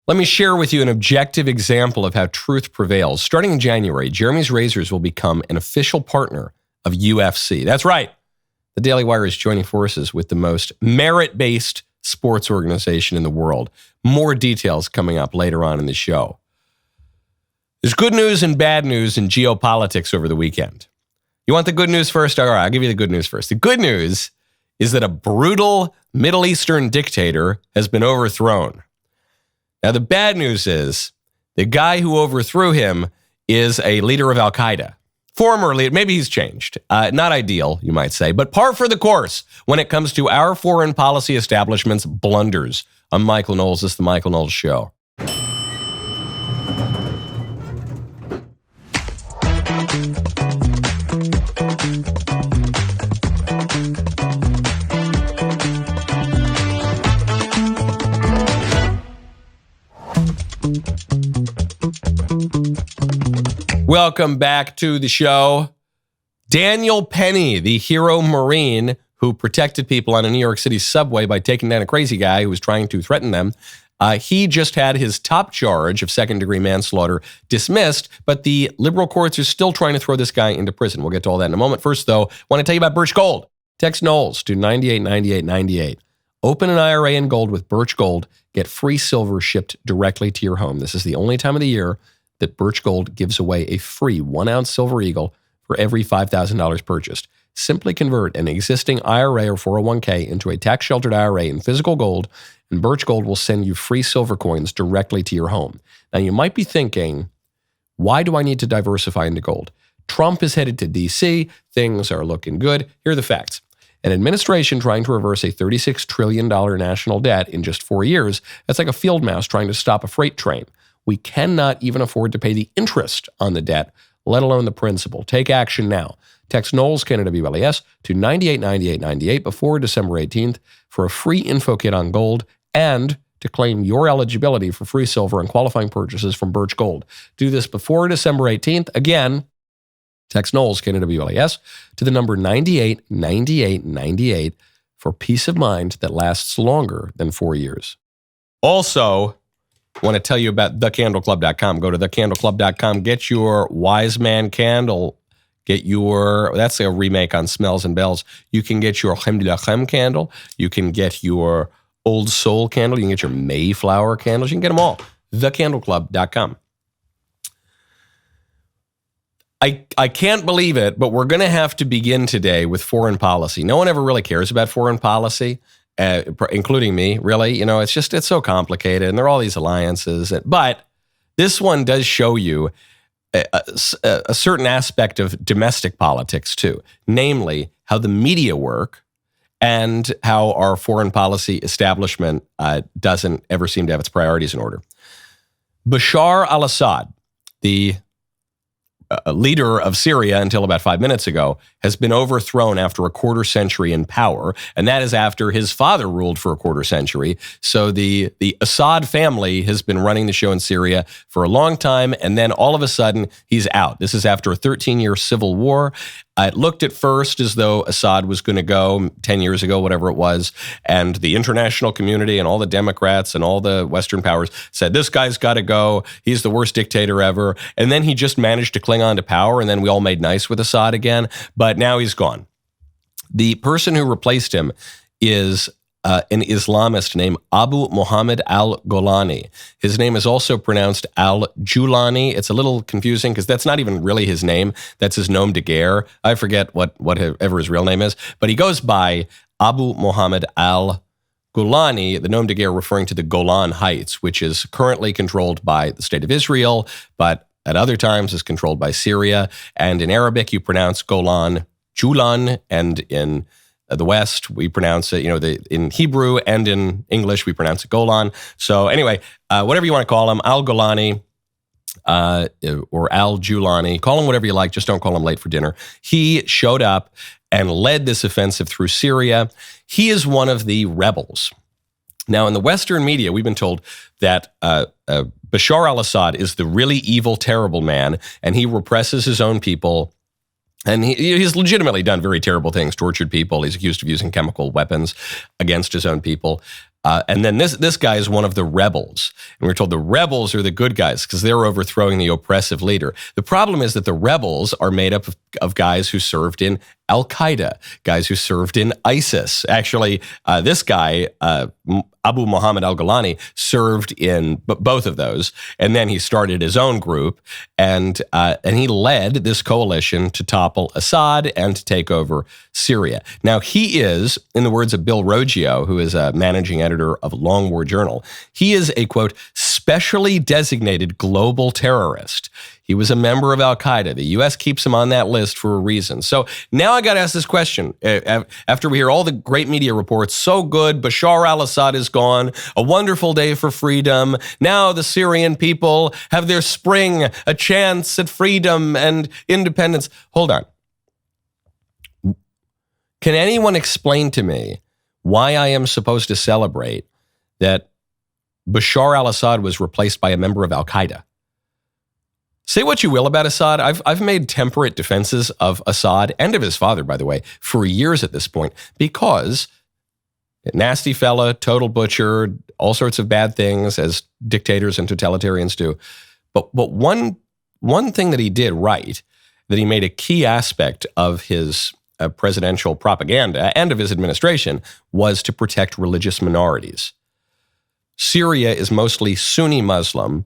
Let me share with you an objective example of how truth prevails. Starting in January, Jeremy's Razors will become an official partner of UFC. That's right. The Daily Wire is joining forces with the most merit-based sports organization in the world. More details coming up later on in the show. There's good news and bad news in geopolitics over the weekend. You want the good news first? All right, I'll give you the good news first. The good news is that a brutal Middle Eastern dictator has been overthrown. Now, the bad news is the guy who overthrew him is a leader of al-Qaeda. Former leader, maybe he's changed. Not ideal, you might say, but par for the course when it comes to our foreign policy establishment's blunders. I'm Michael Knowles. This is The Michael Knowles Show. Welcome back to the show. Daniel Penny, the hero Marine who protected people on a New York City subway by taking down a crazy guy who was trying to threaten them. He just had his top charge of second-degree manslaughter dismissed, but the liberal courts are still trying to throw this guy into prison. We'll get to all that in a moment. First, though, I want to tell you about Birch Gold. Text Knowles to 989898. Open an IRA in gold with Birch Gold. Get free silver shipped directly to your home. This is the only time of the year that Birch Gold gives away a free 1-ounce silver eagle for every $5,000 purchased. Simply convert an existing IRA or 401k into a tax-sheltered IRA in physical gold, and Birch Gold will send you free silver coins directly to your home. Now, you might be thinking, why do I need to diversify into gold? Trump is headed to D.C. Things are looking good. Here are the facts. An administration trying to reverse a $36 trillion national debt in just 4 years, that's like a field mouse trying to stop a freight train. We cannot even afford to pay the interest on the debt, let alone the principal. Take action now. Text Knowles, Canada BLAS, to 989898 before December 18th for a free info kit on gold and to claim your eligibility for free silver and qualifying purchases from Birch Gold. Do this before December 18th. Again, text Knowles, Canada BLAS, to the number 989898 for peace of mind that lasts longer than 4 years. Also, I want to tell you about thecandleclub.com. Go to thecandleclub.com. Get your Wise Man candle. That's a remake on Smells and Bells. You can get your Chem de la Chem candle. You can get your Old Soul candle. You can get your Mayflower candles. You can get them all. Thecandleclub.com. I can't believe it, but we're going to have to begin today with foreign policy. No one ever really cares about foreign policy. Including me, really. You know, it's so complicated, and there are all these alliances. But this one does show you a certain aspect of domestic politics, too. Namely, how the media work and how our foreign policy establishment doesn't ever seem to have its priorities in order. Bashar al-Assad, the leader of Syria until about 5 minutes ago, has been overthrown after a quarter century in power, and that is after his father ruled for a quarter century. So the Assad family has been running the show in Syria for a long time, and then all of a sudden, he's out. This is after a 13-year civil war. It looked at first as though Assad was going to go 10 years ago, whatever it was, and the international community and all the Democrats and all the Western powers said, this guy's got to go. He's the worst dictator ever. And then he just managed to cling on to power, and then we all made nice with Assad again. But now he's gone. The person who replaced him is an Islamist named Abu Muhammad al-Golani. His name is also pronounced al-Julani. It's a little confusing because that's not even really his name. That's his nom de guerre. I forget whatever his real name is, but he goes by Abu Muhammad al-Golani, the nom de guerre referring to the Golan Heights, which is currently controlled by the State of Israel, but at other times is controlled by Syria. And in Arabic, you pronounce Golan, Julan, and in the West, we pronounce it, in Hebrew and in English, we pronounce it Golan. So anyway, whatever you want to call him, al-Golani or al-Julani, call him whatever you like, just don't call him late for dinner. He showed up and led this offensive through Syria. He is one of the rebels. Now, in the Western media, we've been told that Bashar al-Assad is the really evil, terrible man, and he represses his own people. And he's legitimately done very terrible things, tortured people. He's accused of using chemical weapons against his own people. And then this guy is one of the rebels. And we're told the rebels are the good guys because they're overthrowing the oppressive leader. The problem is that the rebels are made up of guys who served in al-Qaeda, guys who served in ISIS. Actually, this guy, Abu Muhammad al-Gulani, served in both of those. And then he started his own group, and he led this coalition to topple Assad and to take over Syria. Now, he is, in the words of Bill Roggio, who is a managing editor of Long War Journal, he is a, quote, specially designated global terrorist. He was a member of al-Qaeda. The U.S. keeps him on that list for a reason. So now I got to ask this question. After we hear all the great media reports, so good, Bashar al-Assad is gone, a wonderful day for freedom. Now the Syrian people have their spring, a chance at freedom and independence. Hold on. Can anyone explain to me why I am supposed to celebrate that Bashar al-Assad was replaced by a member of al-Qaeda? Say what you will about Assad. I've made temperate defenses of Assad and of his father, by the way, for years at this point, because nasty fella, total butcher, all sorts of bad things as dictators and totalitarians do. But one thing that he did right, that he made a key aspect of his presidential propaganda and of his administration, was to protect religious minorities. Syria is mostly Sunni Muslim.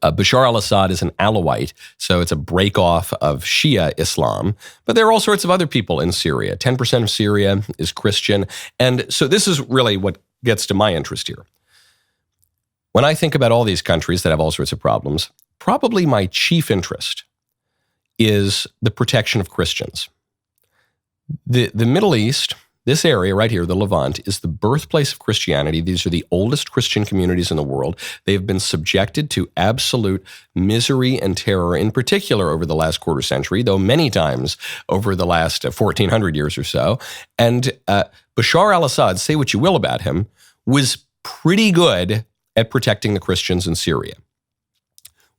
Bashar al-Assad is an Alawite, so it's a break-off of Shia Islam. But there are all sorts of other people in Syria. 10% of Syria is Christian. And so this is really what gets to my interest here. When I think about all these countries that have all sorts of problems, probably my chief interest is the protection of Christians. The Middle East, this area right here, the Levant, is the birthplace of Christianity. These are the oldest Christian communities in the world. They've been subjected to absolute misery and terror, in particular over the last quarter century, though many times over the last 1,400 years or so. And Bashar al-Assad, say what you will about him, was pretty good at protecting the Christians in Syria.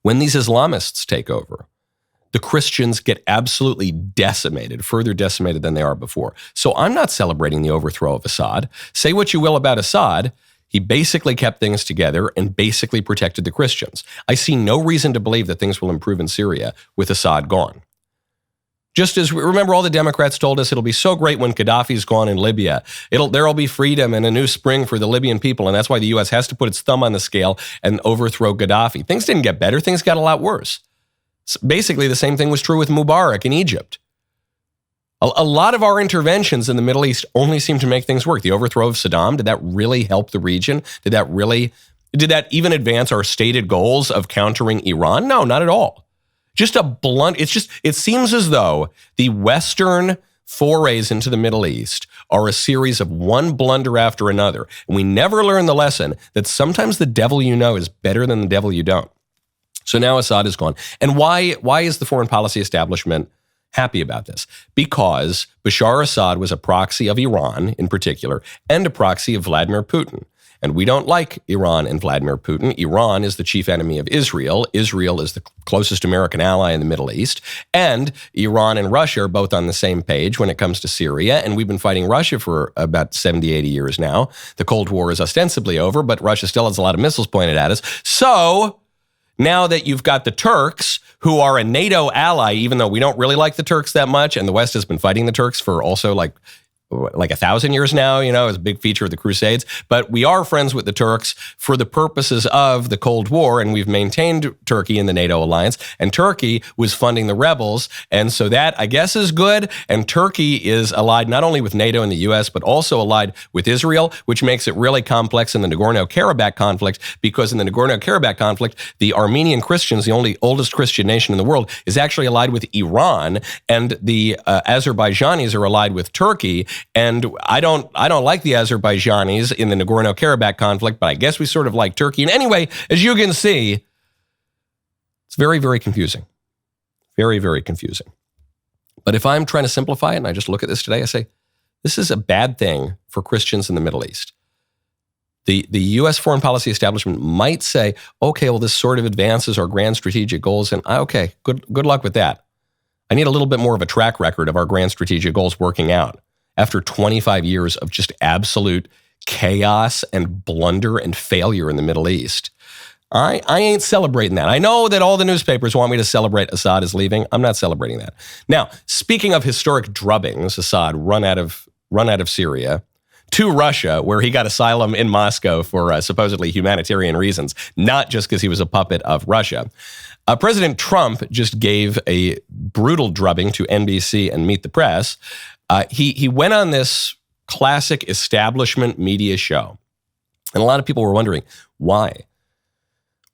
When these Islamists take over, the Christians get absolutely decimated, further decimated than they are before. So I'm not celebrating the overthrow of Assad. Say what you will about Assad, he basically kept things together and basically protected the Christians. I see no reason to believe that things will improve in Syria with Assad gone. Just as, remember, all the Democrats told us it'll be so great when Gaddafi's gone in Libya. There'll be freedom and a new spring for the Libyan people, and that's why the U.S. has to put its thumb on the scale and overthrow Gaddafi. Things didn't get better. Things got a lot worse. Basically, the same thing was true with Mubarak in Egypt. A lot of our interventions in the Middle East only seem to make things work. The overthrow of Saddam, did that really help the region? Did that even advance our stated goals of countering Iran? No, not at all. It seems as though the Western forays into the Middle East are a series of one blunder after another. And we never learn the lesson that sometimes the devil you know is better than the devil you don't. So now Assad is gone. And why is the foreign policy establishment happy about this? Because Bashar Assad was a proxy of Iran in particular and a proxy of Vladimir Putin. And we don't like Iran and Vladimir Putin. Iran is the chief enemy of Israel. Israel is the closest American ally in the Middle East. And Iran and Russia are both on the same page when it comes to Syria. And we've been fighting Russia for about 70, 80 years now. The Cold War is ostensibly over, but Russia still has a lot of missiles pointed at us. So now that you've got the Turks, who are a NATO ally, even though we don't really like the Turks that much, and the West has been fighting the Turks for also like 1,000 years now, as a big feature of the Crusades. But we are friends with the Turks for the purposes of the Cold War, and we've maintained Turkey in the NATO alliance. And Turkey was funding the rebels, and so that, I guess, is good. And Turkey is allied not only with NATO and the U.S., but also allied with Israel, which makes it really complex in the Nagorno-Karabakh conflict, because in the Nagorno-Karabakh conflict, the Armenian Christians, the oldest Christian nation in the world, is actually allied with Iran, and the Azerbaijanis are allied with Turkey. And I don't like the Azerbaijanis in the Nagorno-Karabakh conflict, but I guess we sort of like Turkey. And anyway, as you can see, it's very, very confusing. Very, very confusing. But if I'm trying to simplify it, and I just look at this today, I say, this is a bad thing for Christians in the Middle East. The U.S. foreign policy establishment might say, okay, well, this sort of advances our grand strategic goals, and okay, good luck with that. I need a little bit more of a track record of our grand strategic goals working out after 25 years of just absolute chaos and blunder and failure in the Middle East. I ain't celebrating that. I know that all the newspapers want me to celebrate Assad is leaving. I'm not celebrating that. Now, speaking of historic drubbings, Assad run out of Syria to Russia, where he got asylum in Moscow for supposedly humanitarian reasons, not just because he was a puppet of Russia. President Trump just gave a brutal drubbing to NBC and Meet the Press. He went on this classic establishment media show, and a lot of people were wondering, why?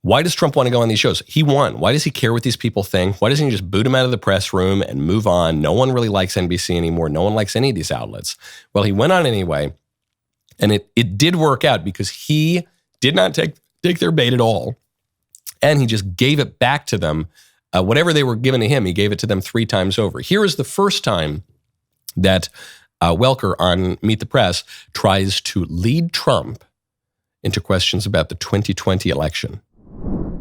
Why does Trump want to go on these shows? He won. Why does he care what these people think? Why doesn't he just boot him out of the press room and move on? No one really likes NBC anymore. No one likes any of these outlets. Well, he went on anyway, and it did work out because he did not take their bait at all, and he just gave it back to them. Whatever they were giving to him, he gave it to them 3 times over. Here is the first time that Welker on Meet the Press tries to lead Trump into questions about the 2020 election.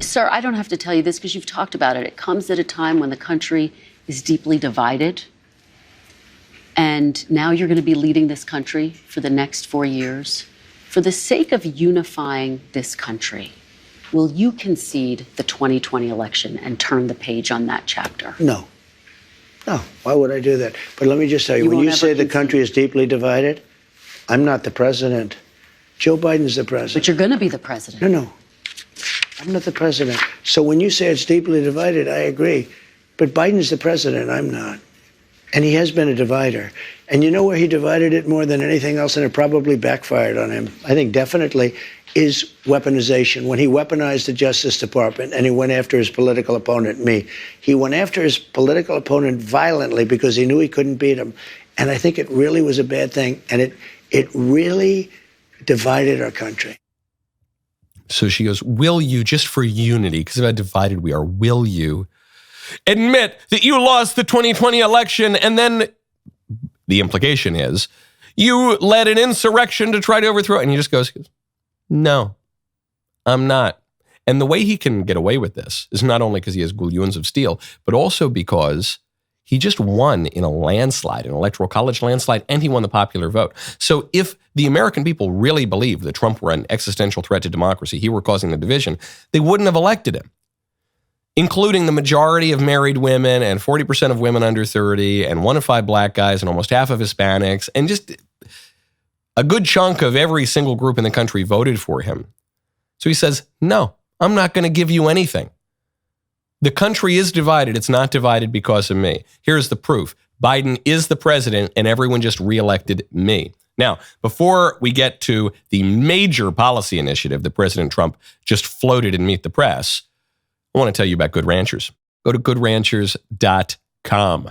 Sir, I don't have to tell you this because you've talked about it. It comes at a time when the country is deeply divided. And now you're going to be leading this country for the next 4 years. For the sake of unifying this country, will you concede the 2020 election and turn the page on that chapter? No. No. Why would I do that? But let me just tell you, when you say the country is deeply divided, I'm not the president. Joe Biden's the president. But you're going to be the president. No. I'm not the president. So when you say it's deeply divided, I agree. But Biden's the president, I'm not. And he has been a divider. And you know where he divided it more than anything else, and it probably backfired on him, I think definitely, is weaponization. When he weaponized the Justice Department and he went after his political opponent, me, he went after his political opponent violently because he knew he couldn't beat him. And I think it really was a bad thing. And it really divided our country. So she goes, will you, just for unity, because of how divided we are, will you admit that you lost the 2020 election? And then the implication is you led an insurrection to try to overthrow it. And he just goes, no, I'm not. And the way he can get away with this is not only because he has gullions of steel, but also because he just won in a landslide, an electoral college landslide, and he won the popular vote. So if the American people really believed that Trump were an existential threat to democracy, he were causing the division, they wouldn't have elected him, including the majority of married women and 40% of women under 30 and 1 in 5 black guys and almost half of Hispanics. And just a good chunk of every single group in the country voted for him. So he says, no, I'm not going to give you anything. The country is divided. It's not divided because of me. Here's the proof. Biden is the president and everyone just reelected me. Now, before we get to the major policy initiative that President Trump just floated in Meet the Press, I want to tell you about Good Ranchers. Go to goodranchers.com.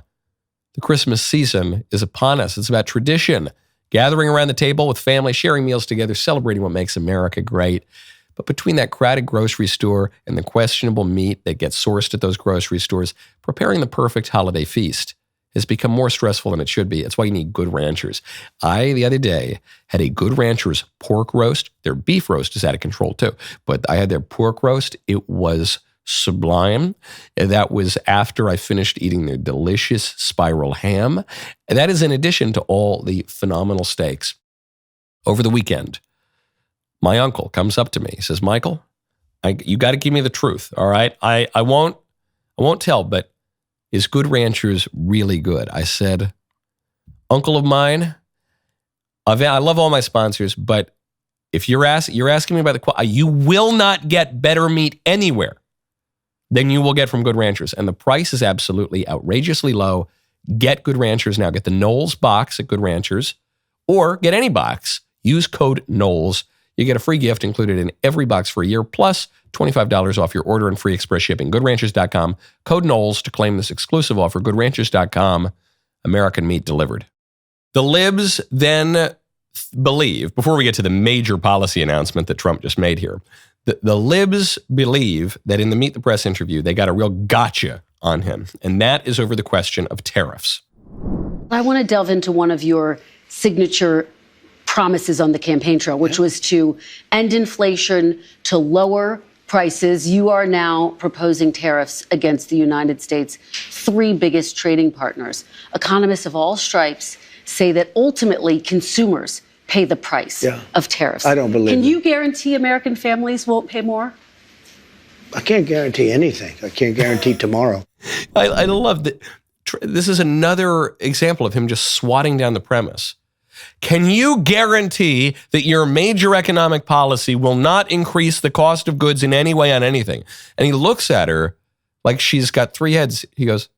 The Christmas season is upon us. It's about tradition, gathering around the table with family, sharing meals together, celebrating what makes America great. But between that crowded grocery store and the questionable meat that gets sourced at those grocery stores, preparing the perfect holiday feast has become more stressful than it should be. That's why you need Good Ranchers. The other day, had a Good Ranchers pork roast. Their beef roast is out of control too, but I had their pork roast. It was sublime. That was after I finished eating their delicious spiral ham. And that is in addition to all the phenomenal steaks. Over the weekend, my uncle comes up to me. He says, Michael, you got to give me the truth, all right? I won't tell, but is Good Ranchers really good? I said, uncle of mine, I love all my sponsors, but if you're asking me about the quality, you will not get better meat anywhere than you will get from Good Ranchers. And the price is absolutely outrageously low. Get Good Ranchers now. Get the Knowles box at Good Ranchers, or get any box. Use code Knowles. You get a free gift included in every box for a year, plus $25 off your order and free express shipping. GoodRanchers.com, code Knowles to claim this exclusive offer. GoodRanchers.com, American meat delivered. The libs then believe, before we get to the major policy announcement that Trump just made here, the libs believe that in the Meet the Press interview, they got a real gotcha on him, and that is over the question of tariffs. I want to delve into one of your signature promises on the campaign trail, which was to end inflation, to lower prices. You are now proposing tariffs against the United States' 3 biggest trading partners. Economists of all stripes say that ultimately consumers pay the price of tariffs. I don't believe Can it. you guarantee American families won't pay more? I can't guarantee anything. I can't guarantee tomorrow. I love that. This is another example of him just swatting down the premise. Can you guarantee that your major economic policy will not increase the cost of goods in any way on anything? And he looks at her like she's got three heads. He goes,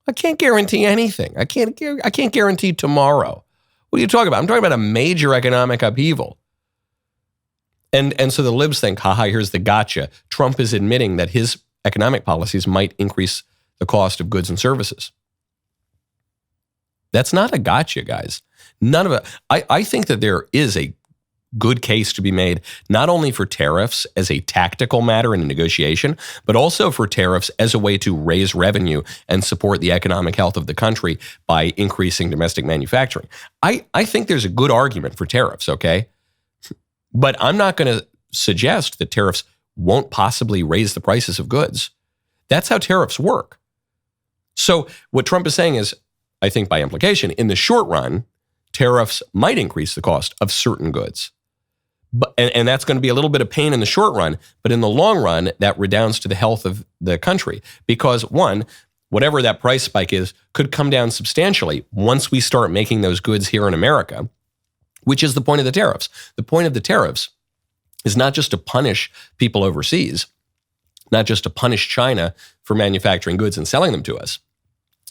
I can't guarantee anything. I can't guarantee tomorrow. What are you talking about? I'm talking about a major economic upheaval. And so the libs think, haha, here's the gotcha. Trump is admitting that his economic policies might increase the cost of goods and services. That's not a gotcha, guys. None of it. I think that there is a good case to be made, not only for tariffs as a tactical matter in a negotiation, but also for tariffs as a way to raise revenue and support the economic health of the country by increasing domestic manufacturing. I think there's a good argument for tariffs, okay? But I'm not going to suggest that tariffs won't possibly raise the prices of goods. That's how tariffs work. So what Trump is saying is, I think by implication, in the short run, tariffs might increase the cost of certain goods. But, and that's going to be a little bit of pain in the short run, but in the long run, that redounds to the health of the country. Because one, whatever that price spike is, could come down substantially once we start making those goods here in America, which is the point of the tariffs. The point of the tariffs is not just to punish people overseas, not just to punish China for manufacturing goods and selling them to us.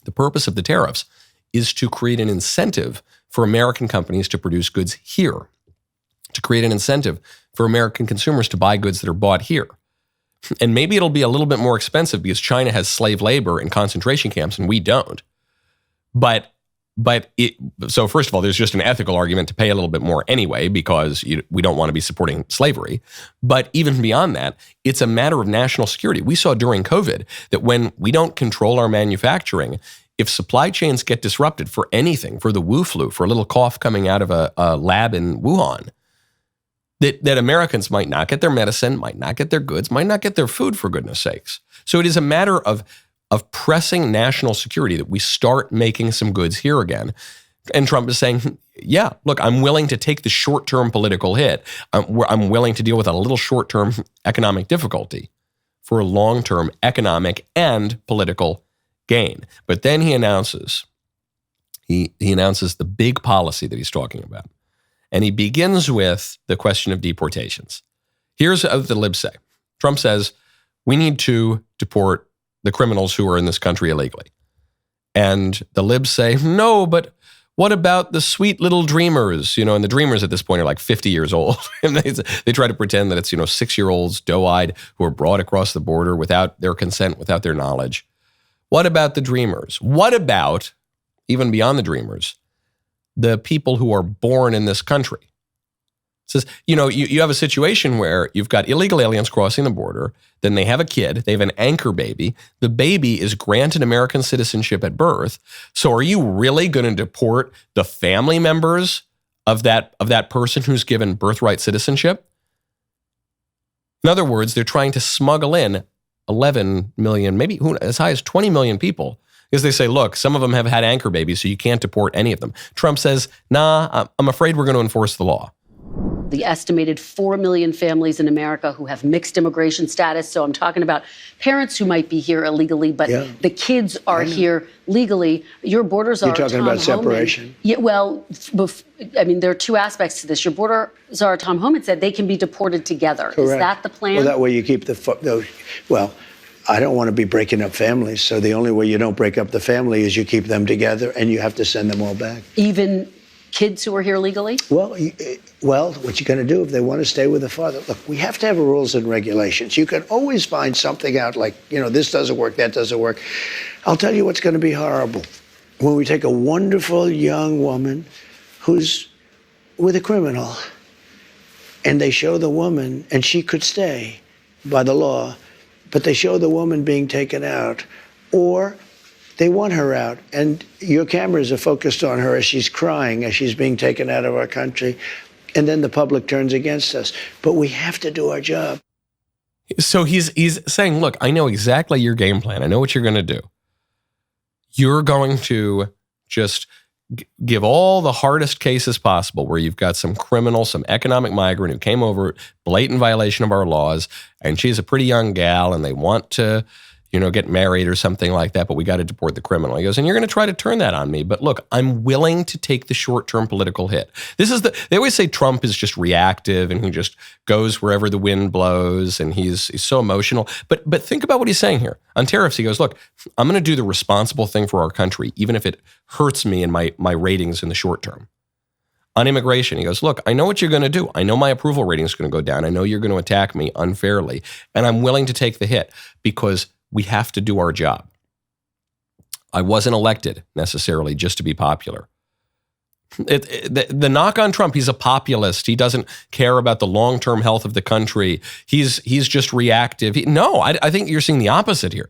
The purpose of the tariffs is to create an incentive for American companies to produce goods here, to create an incentive for American consumers to buy goods that are bought here. And maybe it'll be a little bit more expensive because China has slave labor and concentration camps and we don't. So first of all, there's just an ethical argument to pay a little bit more anyway because we don't want to be supporting slavery. But even beyond that, it's a matter of national security. We saw during COVID that when we don't control our manufacturing, if supply chains get disrupted for anything, for the Wu flu, for a little cough coming out of a lab in Wuhan, that Americans might not get their medicine, might not get their goods, might not get their food, for goodness sakes. So it is a matter of pressing national security that we start making some goods here again. And Trump is saying, yeah, look, I'm willing to take the short-term political hit. I'm willing to deal with a little short-term economic difficulty for a long-term economic and political gain. But then he announces the big policy that he's talking about. And he begins with the question of deportations. Here's what the libs say. Trump says, we need to deport the criminals who are in this country illegally. And the libs say, no, but what about the sweet little dreamers? And the dreamers at this point are like 50 years old. And they try to pretend that it's, 6-year-olds, doe-eyed, who are brought across the border without their consent, without their knowledge. What about the dreamers? What about, even beyond the dreamers, the people who are born in this country? It says, you have a situation where you've got illegal aliens crossing the border, then they have a kid, they have an anchor baby, the baby is granted American citizenship at birth. So are you really going to deport the family members of that person who's given birthright citizenship? In other words, they're trying to smuggle in 11 million, maybe as high as 20 million people, because they say, look, some of them have had anchor babies, so you can't deport any of them. Trump says, nah, I'm afraid we're going to enforce the law. The estimated 4 million families in America who have mixed immigration status. So I'm talking about parents who might be here illegally, but the kids are here legally. Your borders are. You're talking about separation. Yeah, well, there are two aspects to this. Your borders are, Tom Homan said, they can be deported together. Correct. Is that the plan? Well, that way you keep I don't want to be breaking up families. So the only way you don't break up the family is you keep them together and you have to send them all back. Even kids who are here legally? Well, what you're going to do if they want to stay with the father? Look, we have to have rules and regulations. You can always find something out like, this doesn't work, that doesn't work. I'll tell you what's going to be horrible. When we take a wonderful young woman who's with a criminal and they show the woman, and she could stay by the law, but they show the woman being taken out, or they want her out, and your cameras are focused on her as she's crying, as she's being taken out of our country, and then the public turns against us. But we have to do our job. So he's saying, look, I know exactly your game plan. I know what you're going to do. You're going to just give all the hardest cases possible where you've got some criminal, some economic migrant who came over, blatant violation of our laws, and she's a pretty young gal and they want to, get married or something like that, but we got to deport the criminal. He goes, and you're going to try to turn that on me. But look, I'm willing to take the short-term political hit. They always say Trump is just reactive and he just goes wherever the wind blows and he's so emotional. But think about what he's saying here. On tariffs, he goes, look, I'm going to do the responsible thing for our country, even if it hurts me and my ratings in the short term. On immigration, he goes, look, I know what you're going to do. I know my approval rating is going to go down. I know you're going to attack me unfairly, and I'm willing to take the hit because we have to do our job. I wasn't elected necessarily just to be popular. The knock on Trump, he's a populist. He doesn't care about the long-term health of the country. He's just reactive. I think you're seeing the opposite here.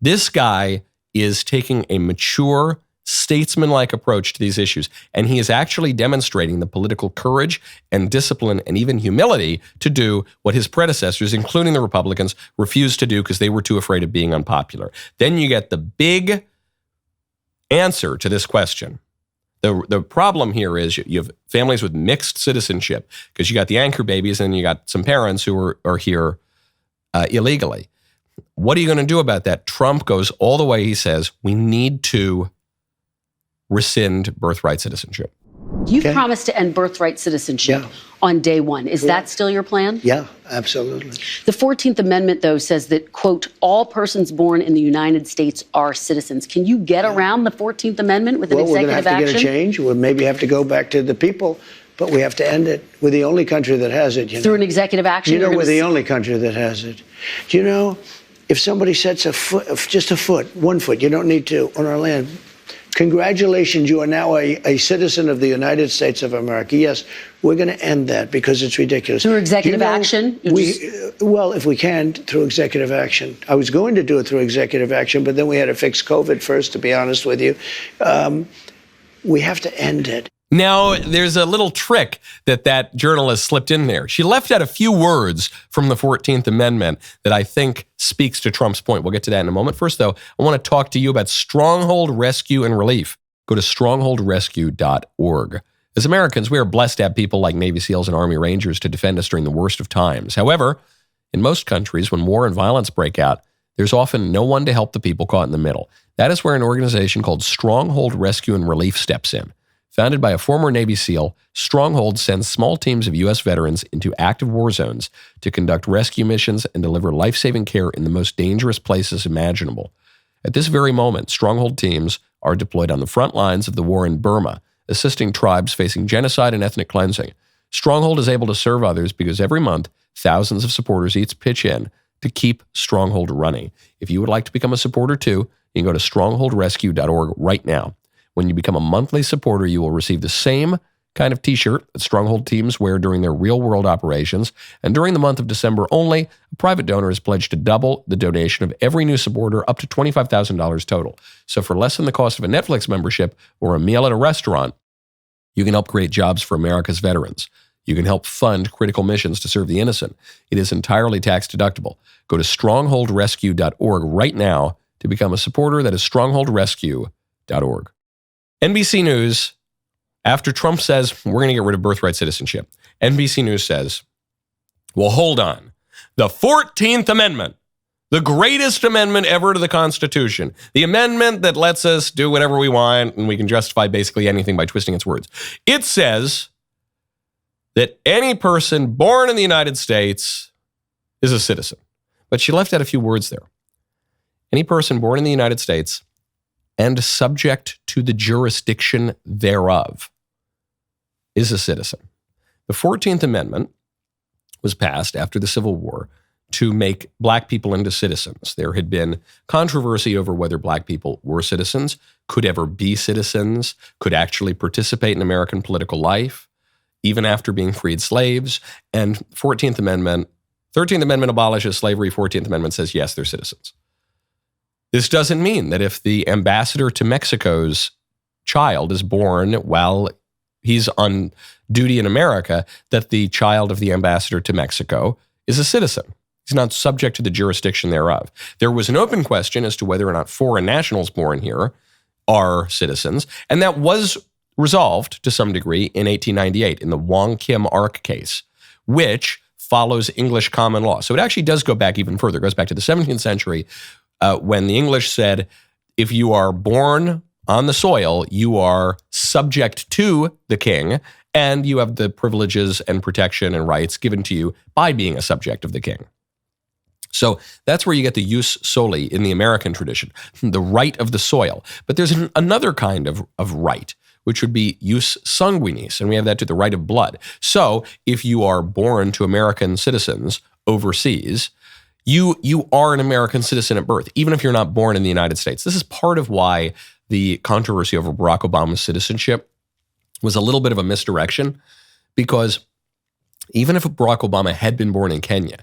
This guy is taking a mature, statesman-like approach to these issues, and he is actually demonstrating the political courage and discipline and even humility to do what his predecessors, including the Republicans, refused to do because they were too afraid of being unpopular. Then you get the big answer to this question. The problem here is you have families with mixed citizenship because you got the anchor babies and you got some parents who are here illegally. What are you going to do about that? Trump goes all the way. He says, we need to rescind birthright citizenship. You've promised to end birthright citizenship on day one. Is that still your plan? Yeah, absolutely. The 14th Amendment, though, says that, quote, all persons born in the United States are citizens. Can you get around the 14th Amendment with an executive action? We're going to have to get a change. We'll maybe have to go back to the people, but we have to end it. We're the only country that has it. Through an executive action? We're the only country that has it. Do you know, if somebody sets just a foot, 1 foot, you don't need two, on our land, congratulations, you are now a citizen of the United States of America. Yes, we're going to end that because it's ridiculous. Through executive action? Well, if we can, through executive action. I was going to do it through executive action, but then we had to fix COVID first, to be honest with you. We have to end it. Now, there's a little trick that journalist slipped in there. She left out a few words from the 14th Amendment that I think speaks to Trump's point. We'll get to that in a moment. First, though, I want to talk to you about Stronghold Rescue and Relief. Go to strongholdrescue.org. As Americans, we are blessed to have people like Navy SEALs and Army Rangers to defend us during the worst of times. However, in most countries, when war and violence break out, there's often no one to help the people caught in the middle. That is where an organization called Stronghold Rescue and Relief steps in. Founded by a former Navy SEAL, Stronghold sends small teams of U.S. veterans into active war zones to conduct rescue missions and deliver life-saving care in the most dangerous places imaginable. At this very moment, Stronghold teams are deployed on the front lines of the war in Burma, assisting tribes facing genocide and ethnic cleansing. Stronghold is able to serve others because every month, thousands of supporters each pitch in to keep Stronghold running. If you would like to become a supporter too, you can go to strongholdrescue.org right now. When you become a monthly supporter, you will receive the same kind of t-shirt that Stronghold teams wear during their real-world operations. And during the month of December only, a private donor is pledged to double the donation of every new supporter up to $25,000 total. So for less than the cost of a Netflix membership or a meal at a restaurant, you can help create jobs for America's veterans. You can help fund critical missions to serve the innocent. It is entirely tax-deductible. Go to strongholdrescue.org right now to become a supporter. That is strongholdrescue.org. NBC News, after Trump says, we're going to get rid of birthright citizenship, NBC News says, well, hold on. The 14th Amendment, the greatest amendment ever to the Constitution, the amendment that lets us do whatever we want and we can justify basically anything by twisting its words. It says that any person born in the United States is a citizen. But she left out a few words there. Any person born in the United States and subject to the jurisdiction thereof is a citizen. The 14th Amendment was passed after the Civil War to make black people into citizens. There had been controversy over whether black people were citizens, could ever be citizens, could actually participate in American political life, even after being freed slaves. And 13th Amendment abolishes slavery, 14th Amendment says, yes, they're citizens. This doesn't mean that if the ambassador to Mexico's child is born while he's on duty in America, that the child of the ambassador to Mexico is a citizen. He's not subject to the jurisdiction thereof. There was an open question as to whether or not foreign nationals born here are citizens. And that was resolved to some degree in 1898 in the Wong Kim Ark case, which follows English common law. So it actually does go back even further. It goes back to the 17th century when the English said, if you are born on the soil, you are subject to the king, and you have the privileges and protection and rights given to you by being a subject of the king. So that's where you get the jus soli in the American tradition, the right of the soil. But there's another kind of right, which would be jus sanguinis, and we have that to the right of blood. So if you are born to American citizens overseas, you are an American citizen at birth, even if you're not born in the United States. This is part of why the controversy over Barack Obama's citizenship was a little bit of a misdirection, because even if Barack Obama had been born in Kenya,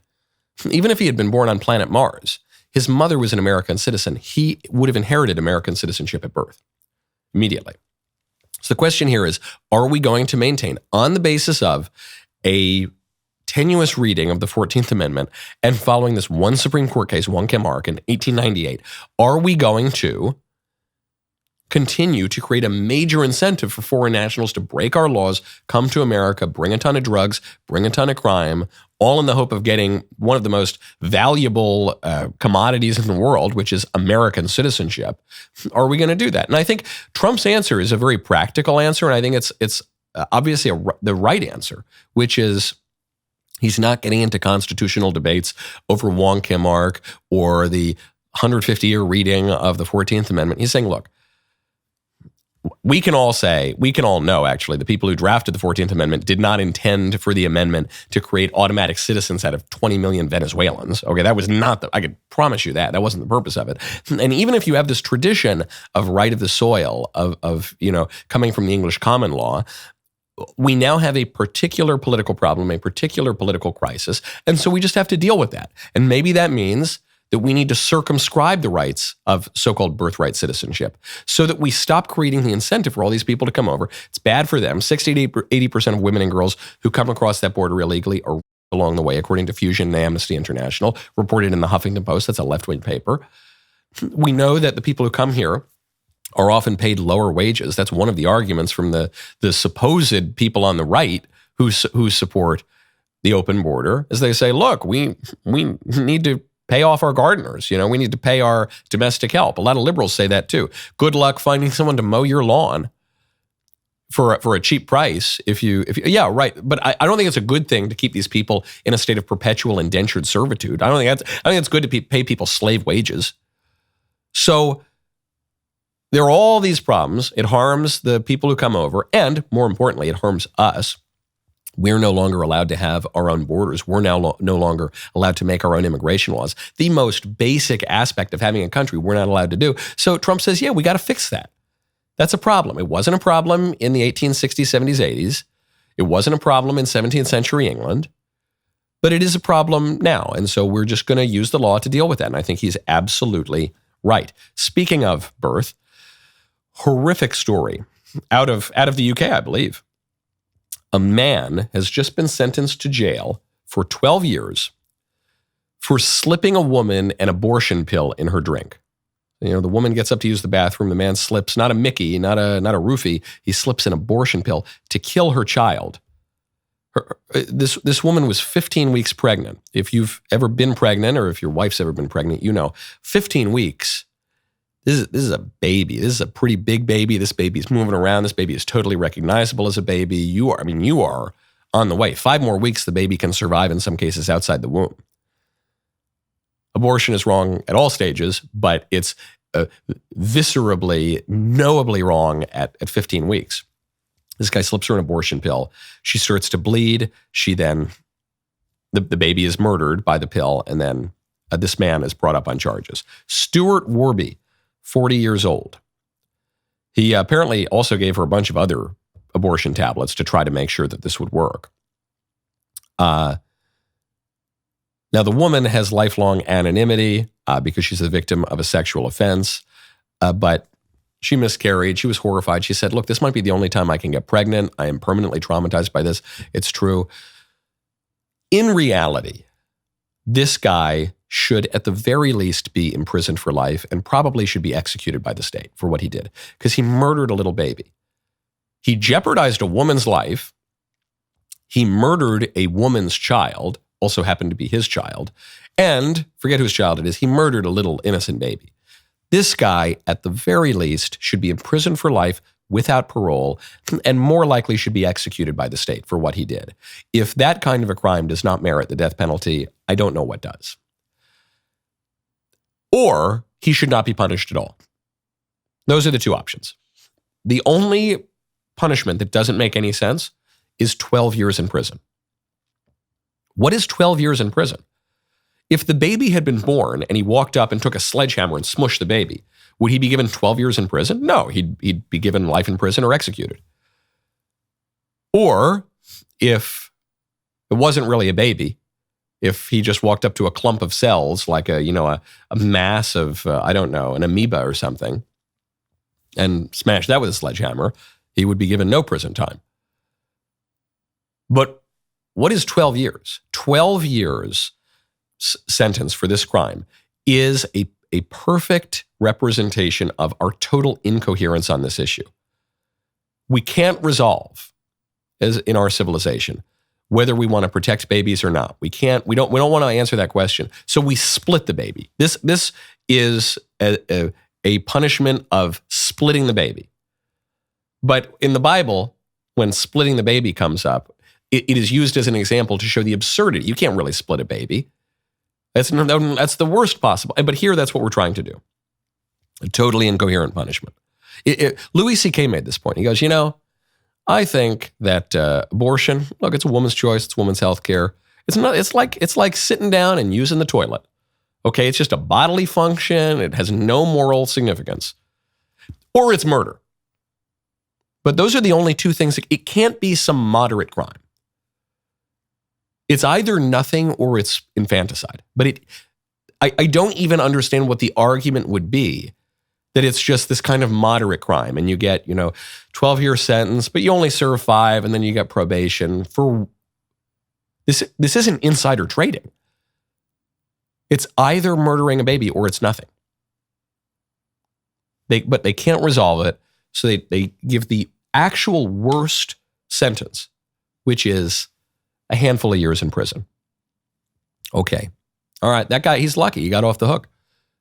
even if he had been born on planet Mars, his mother was an American citizen. He would have inherited American citizenship at birth immediately. So the question here is, are we going to maintain, on the basis of a tenuous reading of the 14th Amendment and following this one Supreme Court case, Wong Kim Ark in 1898, are we going to continue to create a major incentive for foreign nationals to break our laws, come to America, bring a ton of drugs, bring a ton of crime, all in the hope of getting one of the most valuable commodities in the world, which is American citizenship? Are we going to do that? And I think Trump's answer is a very practical answer, and I think it's obviously the right answer, which is he's not getting into constitutional debates over Wong Kim Ark or the 150-year reading of the 14th Amendment. He's saying, look, we can all know, actually, the people who drafted the 14th Amendment did not intend for the amendment to create automatic citizens out of 20 million Venezuelans. Okay, that was not I could promise you that. That wasn't the purpose of it. And even if you have this tradition of right of the soil, of coming from the English common law, we now have a particular political problem, a particular political crisis, and so we just have to deal with that. And maybe that means that we need to circumscribe the rights of so-called birthright citizenship so that we stop creating the incentive for all these people to come over. It's bad for them. 60 to 80% of women and girls who come across that border illegally are along the way, according to Fusion and Amnesty International, reported in the Huffington Post. That's a left-wing paper. We know that the people who come here are often paid lower wages. That's one of the arguments from the supposed people on the right who support the open border, is they say, look, we need to pay off our gardeners. We need to pay our domestic help. A lot of liberals say that too. Good luck finding someone to mow your lawn for a cheap price. Yeah, right. But I don't think it's a good thing to keep these people in a state of perpetual indentured servitude. I think it's good to pay people slave wages. So there are all these problems. It harms the people who come over, and more importantly, it harms us. We're no longer allowed to have our own borders. We're now no longer allowed to make our own immigration laws. The most basic aspect of having a country we're not allowed to do. So Trump says, yeah, we got to fix that. That's a problem. It wasn't a problem in the 1860s, 70s, 80s. It wasn't a problem in 17th century England. But it is a problem now. And so we're just going to use the law to deal with that. And I think he's absolutely right. Speaking of birth, horrific story out of the UK, I believe. A man has just been sentenced to jail for 12 years for slipping a woman an abortion pill in her drink. The woman gets up to use the bathroom. The man slips, not a Mickey, not a roofie. He slips an abortion pill to kill her child. This woman was 15 weeks pregnant. If you've ever been pregnant, or if your wife's ever been pregnant, 15 weeks. This is a baby. This is a pretty big baby. This baby's moving around. This baby is totally recognizable as a baby. You are on the way. 5 more weeks, the baby can survive in some cases outside the womb. Abortion is wrong at all stages, but it's viscerally, knowably wrong at 15 weeks. This guy slips her an abortion pill. She starts to bleed. The baby is murdered by the pill, and then this man is brought up on charges. Stuart Warby, 40 years old. He apparently also gave her a bunch of other abortion tablets to try to make sure that this would work. Now, the woman has lifelong anonymity because she's the victim of a sexual offense, but she miscarried. She was horrified. She said, look, this might be the only time I can get pregnant. I am permanently traumatized by this. It's true. In reality, this guy should at the very least be imprisoned for life and probably should be executed by the state for what he did, because he murdered a little baby. He jeopardized a woman's life. He murdered a woman's child, also happened to be his child, and forget whose child it is, he murdered a little innocent baby. This guy, at the very least, should be imprisoned for life without parole, and more likely should be executed by the state for what he did. If that kind of a crime does not merit the death penalty, I don't know what does. Or he should not be punished at all. Those are the two options. The only punishment that doesn't make any sense is 12 years in prison. What is 12 years in prison? If the baby had been born and he walked up and took a sledgehammer and smushed the baby, would he be given 12 years in prison? No, he'd be given life in prison or executed. Or if it wasn't really a baby, if he just walked up to a clump of cells, like a mass of, an amoeba or something, and smashed that with a sledgehammer, he would be given no prison time. But what is 12 years? 12 years sentence for this crime is a perfect representation of our total incoherence on this issue. We can't resolve, as in our civilization, whether we want to protect babies or not. We don't want to answer that question. So we split the baby. This is a punishment of splitting the baby. But in the Bible, when splitting the baby comes up, it is used as an example to show the absurdity. You can't really split a baby. That's the worst possible. But here, that's what we're trying to do. A totally incoherent punishment. Louis C.K. made this point. He goes, I think that abortion, look, it's a woman's choice. It's woman's health care. It's like sitting down and using the toilet. Okay, it's just a bodily function. It has no moral significance. Or it's murder. But those are the only two things. It can't be some moderate crime. It's either nothing or it's infanticide. But I don't even understand what the argument would be that it's just this kind of moderate crime and you get, 12-year sentence, but you only serve 5 and then you get probation for this. This isn't insider trading. It's either murdering a baby or it's nothing. But they can't resolve it, so they give the actual worst sentence, which is a handful of years in prison. Okay. All right, that guy, he's lucky. He got off the hook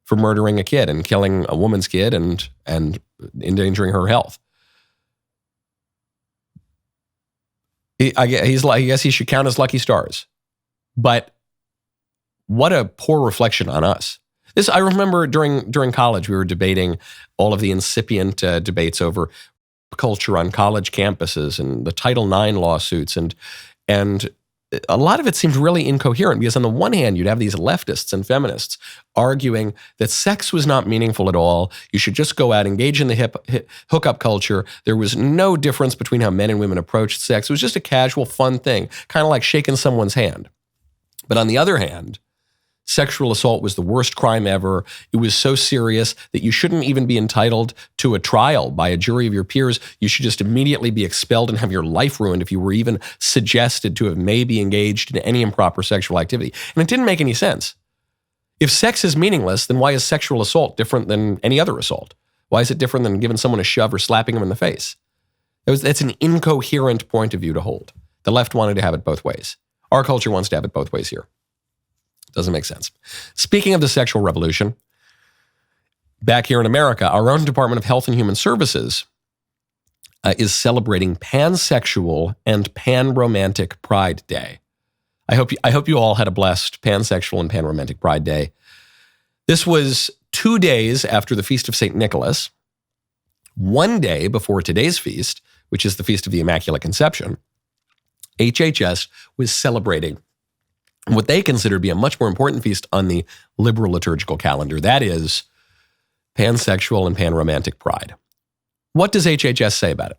for murdering a kid and killing a woman's kid and endangering her health. I guess he should count as lucky stars. But what a poor reflection on us. I remember during college, we were debating all of the incipient debates over culture on college campuses and the Title IX lawsuits, and a lot of it seemed really incoherent because on the one hand, you'd have these leftists and feminists arguing that sex was not meaningful at all. You should just go out, engage in the hookup culture. There was no difference between how men and women approached sex. It was just a casual, fun thing, kind of like shaking someone's hand. But on the other hand, sexual assault was the worst crime ever. It was so serious that you shouldn't even be entitled to a trial by a jury of your peers. You should just immediately be expelled and have your life ruined if you were even suggested to have maybe engaged in any improper sexual activity. And it didn't make any sense. If sex is meaningless, then why is sexual assault different than any other assault? Why is it different than giving someone a shove or slapping them in the face? That's an incoherent point of view to hold. The left wanted to have it both ways. Our culture wants to have it both ways here. Doesn't make sense. Speaking of the sexual revolution, back here in America, our own Department of Health and Human Services is celebrating pansexual and panromantic Pride Day. I hope you all had a blessed pansexual and panromantic Pride Day. This was 2 days after the Feast of St. Nicholas, 1 day before today's feast, which is the Feast of the Immaculate Conception. HHS was celebrating what they consider to be a much more important feast on the liberal liturgical calendar. That is pansexual and panromantic pride. What does HHS say about it?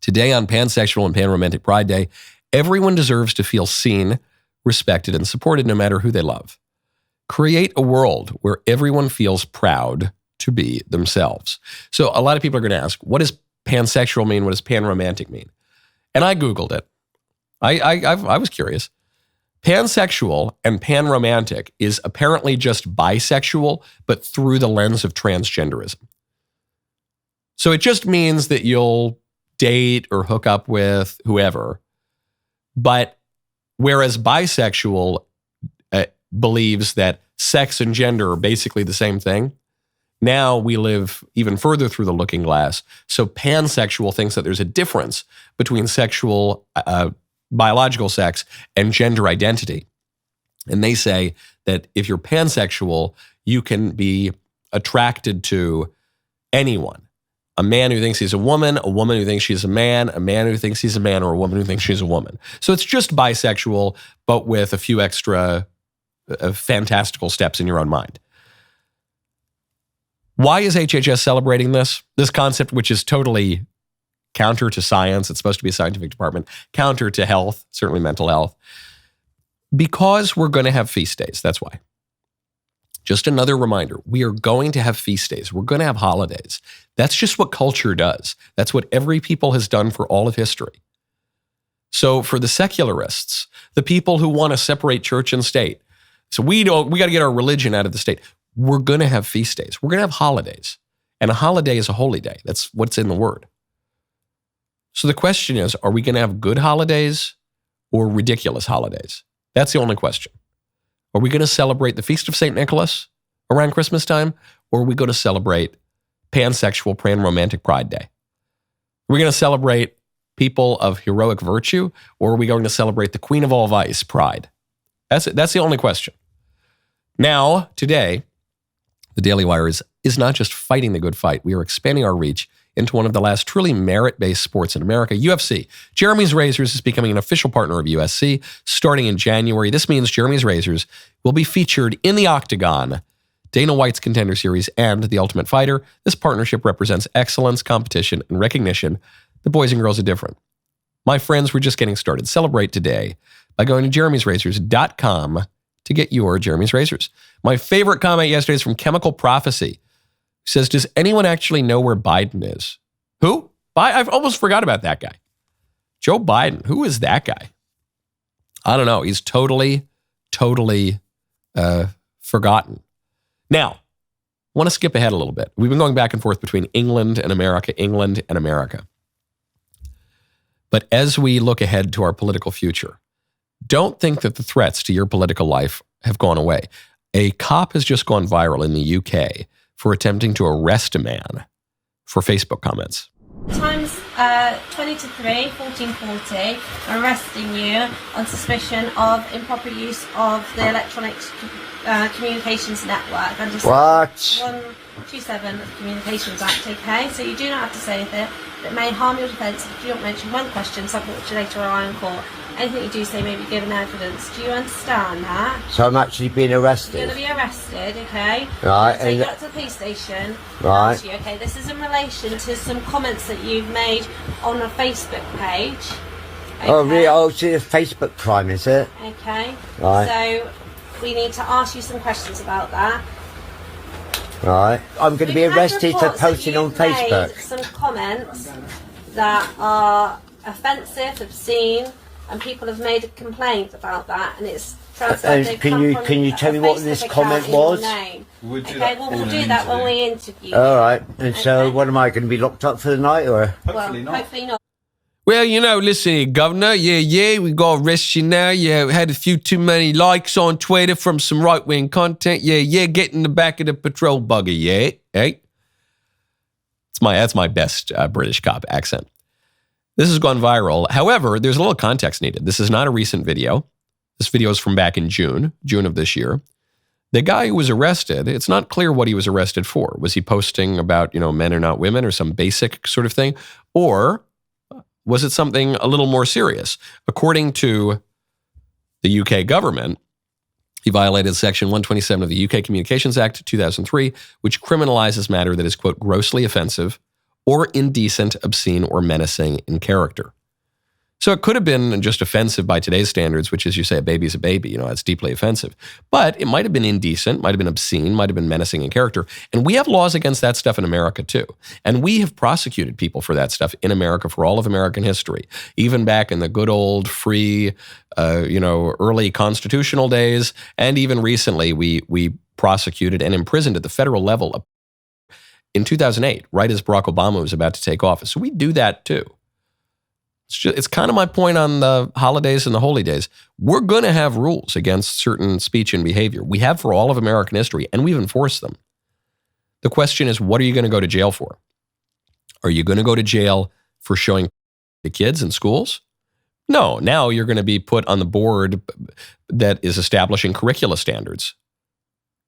Today on Pansexual and Panromantic Pride Day, everyone deserves to feel seen, respected, and supported no matter who they love. Create a world where everyone feels proud to be themselves. So a lot of people are going to ask, what does pansexual mean? What does panromantic mean? And I Googled it. I was curious. Pansexual and panromantic is apparently just bisexual, but through the lens of transgenderism. So it just means that you'll date or hook up with whoever. But whereas bisexual believes that sex and gender are basically the same thing, now we live even further through the looking glass. So pansexual thinks that there's a difference between sexual, biological sex and gender identity. And they say that if you're pansexual, you can be attracted to anyone. A man who thinks he's a woman who thinks she's a man who thinks he's a man, or a woman who thinks she's a woman. So it's just bisexual, but with a few extra fantastical steps in your own mind. Why is HHS celebrating this? This concept, which is totally counter to science. It's supposed to be a scientific department. Counter to health, certainly mental health. Because we're going to have feast days. That's why. Just another reminder, we are going to have feast days. We're going to have holidays. That's just what culture does. That's what every people has done for all of history. So for the secularists, the people who want to separate church and state, so we got to get our religion out of the state. We're going to have feast days. We're going to have holidays. And a holiday is a holy day. That's what's in the word. So the question is, are we going to have good holidays or ridiculous holidays? That's the only question. Are we going to celebrate the Feast of St. Nicholas around Christmas time, or are we going to celebrate pansexual, panromantic Pride Day? Are we going to celebrate people of heroic virtue, or are we going to celebrate the Queen of all vice, Pride? That's it. That's the only question. Now, today, the DailyWire is not just fighting the good fight. We are expanding our reach into one of the last truly merit-based sports in America, UFC. Jeremy's Razors is becoming an official partner of USC starting in January. This means Jeremy's Razors will be featured in the Octagon, Dana White's Contender Series, and The Ultimate Fighter. This partnership represents excellence, competition, and recognition. The boys and girls are different. My friends, we're just getting started. Celebrate today by going to jeremysrazors.com to get your Jeremy's Razors. My favorite comment yesterday is from Chemical Prophecy. He says, does anyone actually know where Biden is? Who? I've almost forgot about that guy. Joe Biden. Who is that guy? I don't know. He's totally forgotten. Now, I want to skip ahead a little bit. We've been going back and forth between England and America. But as we look ahead to our political future, don't think that the threats to your political life have gone away. A cop has just gone viral in the UK for attempting to arrest a man for Facebook comments. Times 20 to 3, 1440, arresting you on suspicion of improper use of the Electronic Communications Network under Section 127 of the Communications Act, okay? So you do not have to say anything that may harm your defence if you don't mention one question, something which you later rely on court. Anything you do say may be given evidence. Do you understand that? So I'm actually being arrested? You're going to be arrested, okay? Right. So you got to the police station. Right. You, okay, this is in relation to some comments that you've made on a Facebook page. Okay? Oh, really? Oh, it's a Facebook crime, is it? Okay. Right. So we need to ask you some questions about that. Right. I'm going to be arrested for posting on Facebook. Made some comments that are offensive, obscene, and people have made a complaint about that, and it's can you tell me what this comment was? Okay, well, we'll do that when we interview. All right. And so, what am I going to be locked up for the night, or? Hopefully not. Well, listen, Governor, we got to arrest you now. Yeah, had a few too many likes on Twitter from some right-wing content. Get in the back of the patrol buggy, hey? That's my best British cop accent. This has gone viral. However, there's a little context needed. This is not a recent video. This video is from back in June of this year. The guy who was arrested, it's not clear what he was arrested for. Was he posting about, men are not women or some basic sort of thing? Or was it something a little more serious? According to the UK government, he violated Section 127 of the UK Communications Act 2003, which criminalizes matter that is, quote, grossly offensive or indecent, obscene, or menacing in character. So it could have been just offensive by today's standards, which is, you say, a baby's a baby. That's deeply offensive. But it might have been indecent, might have been obscene, might have been menacing in character. And we have laws against that stuff in America, too. And we have prosecuted people for that stuff in America for all of American history. Even back in the good old free, early constitutional days. And even recently, we prosecuted and imprisoned at the federal level in 2008, right as Barack Obama was about to take office. So we do that, too. It's kind of my point on the holidays and the holy days. We're going to have rules against certain speech and behavior. We have for all of American history, and we've enforced them. The question is, what are you going to go to jail for? Are you going to go to jail for showing the kids in schools? No, now you're going to be put on the board that is establishing curricula standards,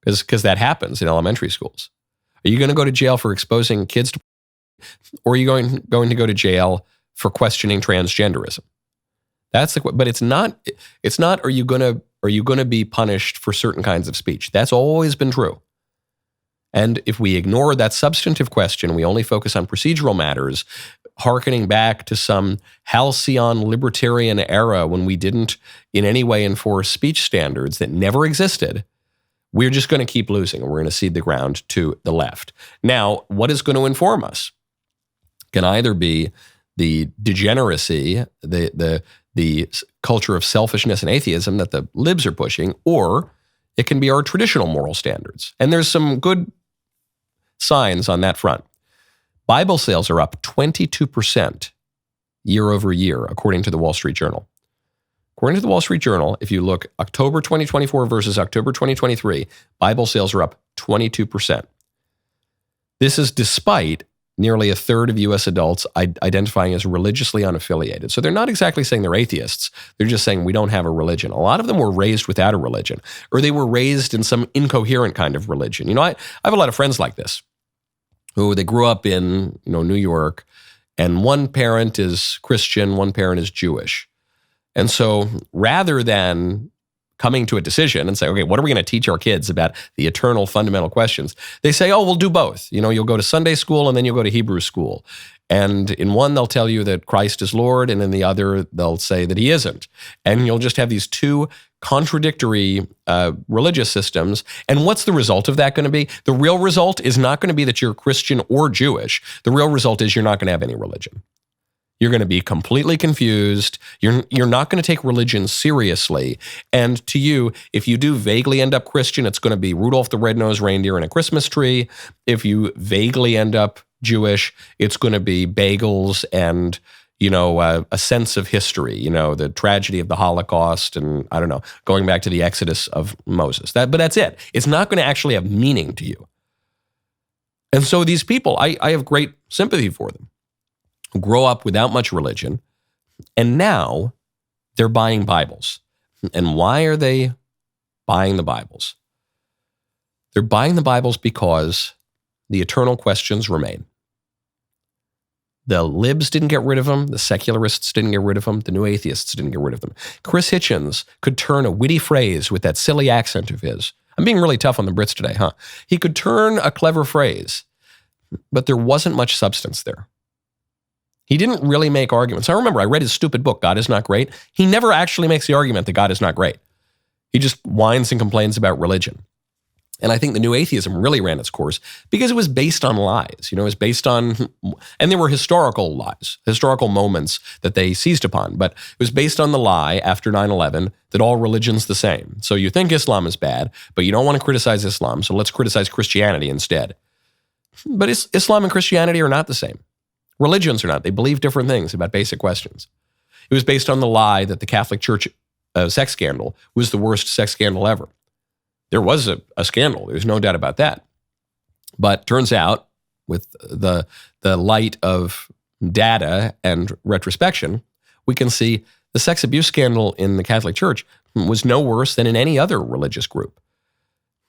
because that happens in elementary schools. Are you going to go to jail for exposing kids to, or are you going to go to jail for questioning transgenderism? That's but it's not. Are you gonna be punished for certain kinds of speech? That's always been true. And if we ignore that substantive question, we only focus on procedural matters, hearkening back to some halcyon libertarian era when we didn't in any way enforce speech standards that never existed, we're just going to keep losing, and we're going to cede the ground to the left. Now, what is going to inform us can either be the degeneracy, the culture of selfishness and atheism that the libs are pushing, or it can be our traditional moral standards. And there's some good signs on that front. Bible sales are up 22% year over year, according to the Wall Street Journal. According to the Wall Street Journal, if you look October 2024 versus October 2023, Bible sales are up 22%. This is despite nearly a third of U.S. adults identifying as religiously unaffiliated. So they're not exactly saying they're atheists. They're just saying we don't have a religion. A lot of them were raised without a religion, or they were raised in some incoherent kind of religion. I have a lot of friends like this who they grew up in, New York, and one parent is Christian, one parent is Jewish. And so rather than coming to a decision and say, okay, what are we going to teach our kids about the eternal fundamental questions? They say, oh, we'll do both. You'll go to Sunday school and then you'll go to Hebrew school. And in one, they'll tell you that Christ is Lord, and in the other, they'll say that he isn't. And you'll just have these two contradictory religious systems. And what's the result of that going to be? The real result is not going to be that you're Christian or Jewish. The real result is you're not going to have any religion. You're going to be completely confused. You're not going to take religion seriously. And to you, if you do vaguely end up Christian, it's going to be Rudolph the Red-Nosed Reindeer and a Christmas tree. If you vaguely end up Jewish, it's going to be bagels and, a sense of history, the tragedy of the Holocaust and, I don't know, going back to the Exodus of Moses. But that's it. It's not going to actually have meaning to you. And so these people, I have great sympathy for them, who grow up without much religion, and now they're buying Bibles. And why are they buying the Bibles? They're buying the Bibles because the eternal questions remain. The libs didn't get rid of them. The secularists didn't get rid of them. The new atheists didn't get rid of them. Chris Hitchens could turn a witty phrase with that silly accent of his. I'm being really tough on the Brits today, huh? He could turn a clever phrase, but there wasn't much substance there. He didn't really make arguments. I remember I read his stupid book, God is Not Great. He never actually makes the argument that God is not great. He just whines and complains about religion. And I think the new atheism really ran its course because it was based on lies. It was based on, and there were historical lies, historical moments that they seized upon. But it was based on the lie after 9/11 that all religion's the same. So you think Islam is bad, but you don't want to criticize Islam, so let's criticize Christianity instead. But Islam and Christianity are not the same. Religions are not. They believe different things about basic questions. It was based on the lie that the Catholic Church sex scandal was the worst sex scandal ever. There was a scandal. There's no doubt about that. But turns out, with the light of data and retrospection, we can see the sex abuse scandal in the Catholic Church was no worse than in any other religious group.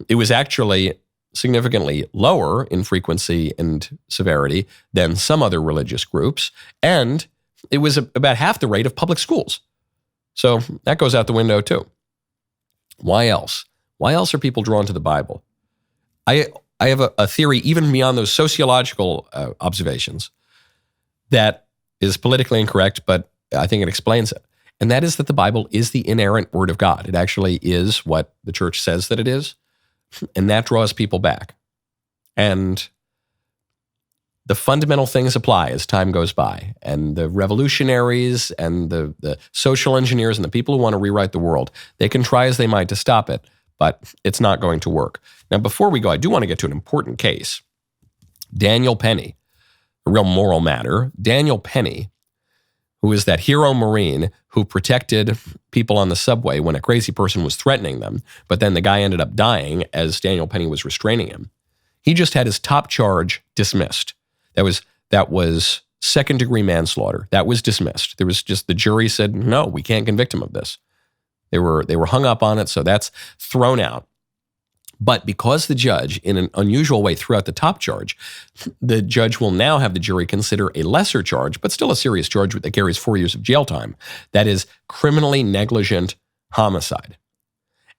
It was actually significantly lower in frequency and severity than some other religious groups, and it was about half the rate of public schools. So that goes out the window too. Why else? Why else are people drawn to the Bible? I have a theory, even beyond those sociological observations, that is politically incorrect, but I think it explains it. And that is that the Bible is the inerrant word of God. It actually is what the church says that it is. And that draws people back. And the fundamental things apply as time goes by. And the revolutionaries and the social engineers and the people who want to rewrite the world, they can try as they might to stop it, but it's not going to work. Now, before we go, I do want to get to an important case. Daniel Penny, a real moral matter. Daniel Penny, who is that hero Marine who protected people on the subway when a crazy person was threatening them, but then the guy ended up dying as Daniel Penny was restraining him. He just had his top charge dismissed. That was second-degree manslaughter. That was dismissed. There was just, the jury said, no, we can't convict him of this. They were hung up on it, so that's thrown out. But because the judge, in an unusual way, threw out the top charge, the judge will now have the jury consider a lesser charge, but still a serious charge that carries 4 years of jail time. That is criminally negligent homicide.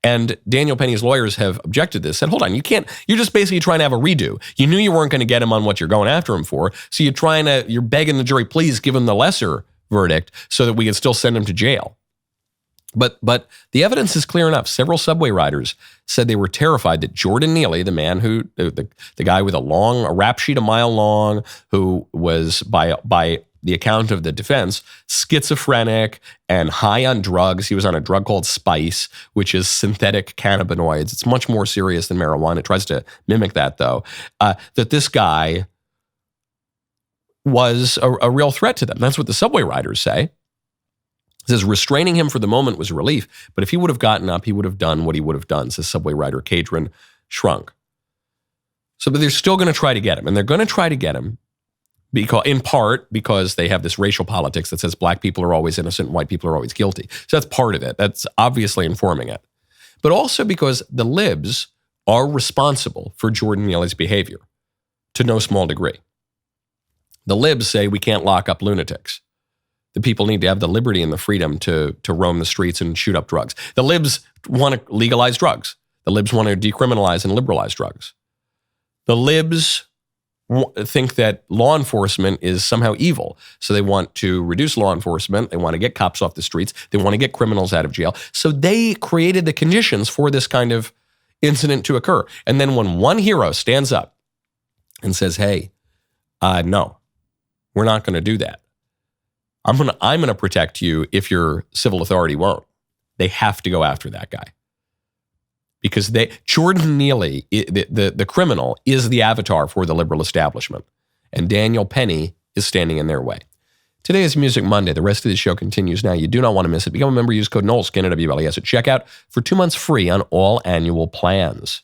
And Daniel Penny's lawyers have objected to this, said, hold on, you're just basically trying to have a redo. You knew you weren't going to get him on what you're going after him for, so you're begging the jury, please give him the lesser verdict so that we can still send him to jail. But the evidence is clear enough. Several subway riders said they were terrified that Jordan Neely, the man who, the guy with a rap sheet a mile long, who was by the account of the defense, schizophrenic and high on drugs. He was on a drug called Spice, which is synthetic cannabinoids. It's much more serious than marijuana. It tries to mimic that, though. That this guy was a real threat to them. That's what the subway riders say. It says restraining him for the moment was a relief, but if he would have gotten up, he would have done what he would have done, says subway rider Kadron Shrunk. But they're still going to try to get him, and they're going to try to get him in part because they have this racial politics that says black people are always innocent and white people are always guilty. So that's part of it. That's obviously informing it. But also because the libs are responsible for Jordan Neely's behavior to no small degree. The libs say we can't lock up lunatics. The people need to have the liberty and the freedom to roam the streets and shoot up drugs. The libs want to legalize drugs. The libs want to decriminalize and liberalize drugs. The libs think that law enforcement is somehow evil. So they want to reduce law enforcement. They want to get cops off the streets. They want to get criminals out of jail. So they created the conditions for this kind of incident to occur. And then when one hero stands up and says, hey, no, we're not going to do that. I'm going to protect you if your civil authority won't. They have to go after that guy. Because Jordan Neely, the criminal, is the avatar for the liberal establishment. And Daniel Penny is standing in their way. Today is Music Monday. The rest of the show continues now. You do not want to miss it. Become a member. Use code Knowles, K-N-O-W-L-E-S at checkout for 2 months free on all annual plans.